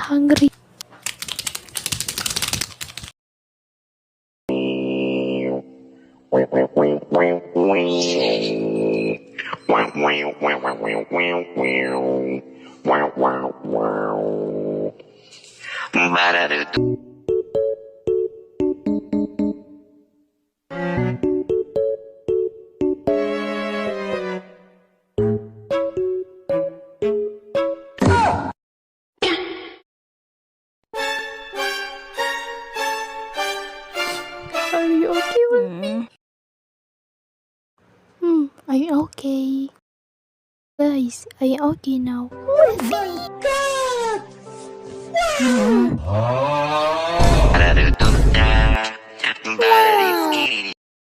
hungry. Are you okay with me? I'm okay. Guys, I'm okay now. Oh my god! Wow!